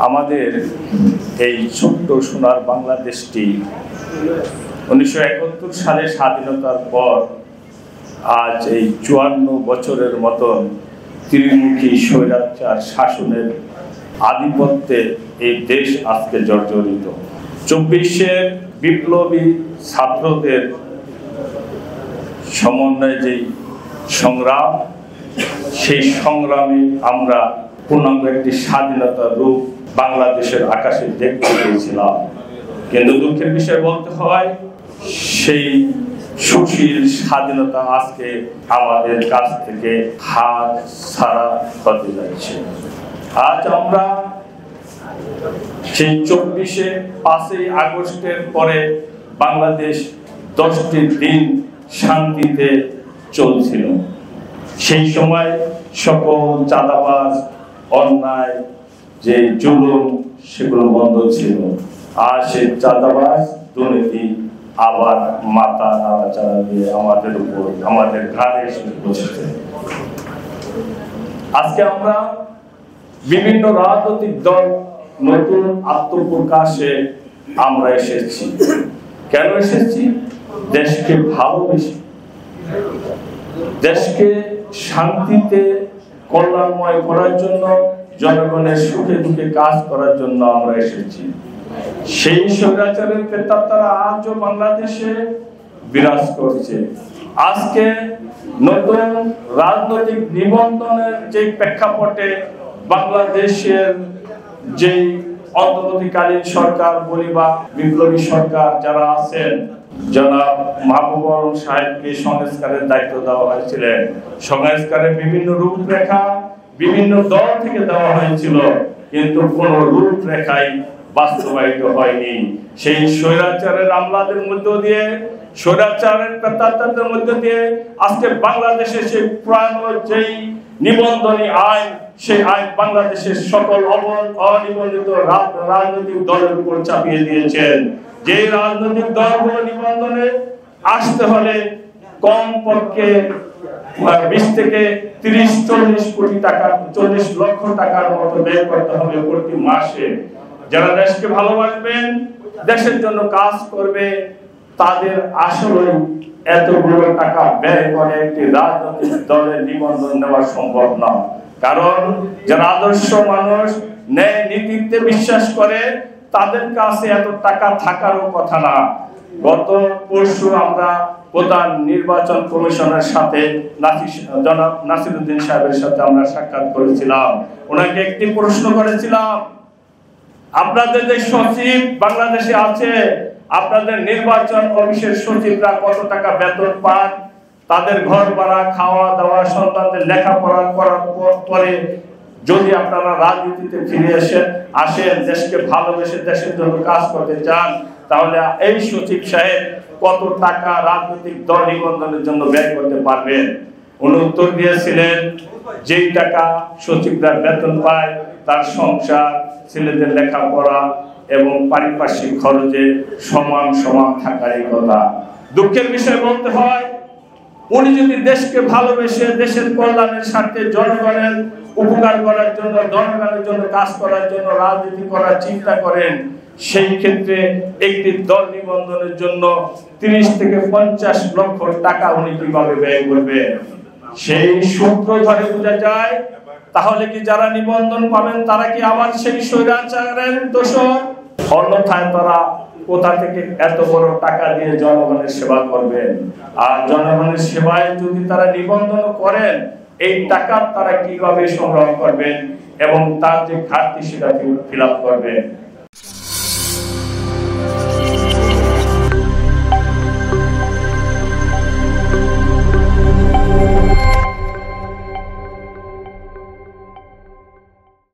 আমাদের এই ছোট্ট সোনার বাংলাদেশটি 1971 সালে স্বাধীনতার পর আজ এই 54 বছরের মতন ত্রিমুখী স্বৈরাচার শাসনের আধিপত্যে এই দেশ আজকে জর্জরিত। 24-এর বিপ্লবী ছাত্রদের সমন্বয়ে যেই সংগ্রাম, সেই সংগ্রামে আমরা পূর্ণাঙ্গ একটি স্বাধীনতার রূপ বাংলাদেশের আকাশে দেখতে পেয়েছিলাম। কিন্তু দুঃখের বিষয় বলতে হয়, সেই সুশীল স্বাধীনতা আজকে আমাদের কাছ থেকে হাত ছাড়া হতে যাচ্ছে। আজ আমরা সেই 5ই আগস্টের পরে বাংলাদেশ 10টি দিন শান্তিতে চলছিল। সেই সময় সকল চাঁদাবাজ, অন্যায় যে জুলুম, সেগুলো বন্ধ ছিল। আর সেই চাঁদাবাজ, দুর্নীতি আবার মাথা নাড়াচাড়া দিয়ে আমাদের উপর, আমাদের ঘাড়ে এসে বসেছে। আজকে আমরা বিভিন্ন রাজনৈতিক দল নতুন আত্মপ্রকাশে আমরা এসেছি। কেন এসেছি? দেশকে ভালোবেসে, দেশকে শান্তিতে কল্যাণময় করার জন্য, জনগণের সুখে দুঃখে কাজ করার জন্য আমরা এসেছি। সেই স্বৈরাচারের প্রেতাত্মারা আজও বাংলাদেশে বিরাজ করছে। আজকে নতুন রাজনৈতিক নিবন্ধনের যে প্রেক্ষাপটে বাংলাদেশের যে অন্তর্বর্তীকালীন সরকার বলি বা বিপ্লবী সরকার যারা আছেন, জনাব মাহবুবুর রহমান সাহেবকে সংস্কারের দায়িত্ব দেওয়া হয়েছিলেন। সংস্কারের বিভিন্ন রূপরেখা বিভিন্ন দল থেকে দেওয়া হয়েছিল, কিন্তু কোন রূপরেখাই বাস্তবায়িত হয়নি। সেই স্বৈরাচারের আমলাদের মধ্য দিয়ে, স্বৈরাচারের প্রেতাত্মাদের মধ্য দিয়ে আজকে বাংলাদেশে সেই পুরানো যেই নিবন্ধনী আইন, সেই আইন বাংলাদেশের সকল অনিবন্ধিত রাজনৈতিক দলের উপর চাপিয়ে দিয়েছেন। যে রাজনৈতিক দলগুলো নিবন্ধনে আসতে হলে কমপক্ষে 20 থেকে 30-40 কোটি টাকা, 40 লক্ষ টাকার মতো ব্যয় করতে হবে প্রতি মাসে। যারা দেশকে ভালোবাসবেন, দেশের জন্য কাজ করবে, তাদের আসলে এতগুলো টাকা ব্যয় করে একটি রাজনৈতিক দলের নিবন্ধন নেওয়া সম্ভব না। কারণ যারা আদর্শ মানুষ, ন্যায় নীতিতে বিশ্বাস করে, তাদের কাছে এত টাকা থাকারও কথা না। গত পরশু আমরা প্রধান নির্বাচন কমিশনের সাথে জনাব নাসিরউদ্দিন সাহেবের সাথে আমরা সাক্ষাৎ করেছিলাম। ওনাকে একটি প্রশ্ন করেছিলাম, আপনাদের যে সচিব বাংলাদেশে আছে, আপনাদের নির্বাচন অফিসের সচিবরা কত টাকা বেতন পান? তাদের ঘর ভাড়া, খাওয়া দাওয়া, সন্তানদের লেখাপড়া করার পরে যদি আপনারা রাজনীতিতে ফিরে আসেন, দেশকে ভালোবেসে দেশের জন্য কাজ করতে চান, তাহলে এই সচিব সাহেব কত টাকা রাজনৈতিক দল নিবন্ধনের জন্য ব্যয় করতে পারবেন? উনি উত্তর দিয়েছিলেন, যেই টাকা সচিবরা বেতন পায় তার সংসার, ছেলেদের লেখাপড়া এবং পারিপার্শ্বিক খরচে সমান সমান থাকারই কথা। দুঃখের বিষয় বলতে হয়, উনি যদি দেশকে ভালোবেসে দেশের কল্যাণের স্বার্থে জনগণের উপকার করার জন্য, জনগণের জন্য কাজ করার জন্য রাজনীতি করার চিন্তা করেন, সেই ক্ষেত্রে একটি দল নিবন্ধনের জন্য 30 থেকে 50 লক্ষ টাকা উনি কিভাবে ব্যয় করবেন? সেই সূত্র ধরে বোঝা যায়, তাহলে কি যারা নিবন্ধন পাবেন তারা কি আবার সেই স্বৈরাচারের দোষর? অন্যথায় তারা কোথা থেকে এত বড় টাকা দিয়ে জনগণের সেবা করবেন? আর জনগণের সেবায় যদি তারা নিবন্ধন করেন, এই টাকা তারা কিভাবে সংগ্রহ করবেন এবং তার যে ঘাটতি সেটা ফিল আপ করবেন?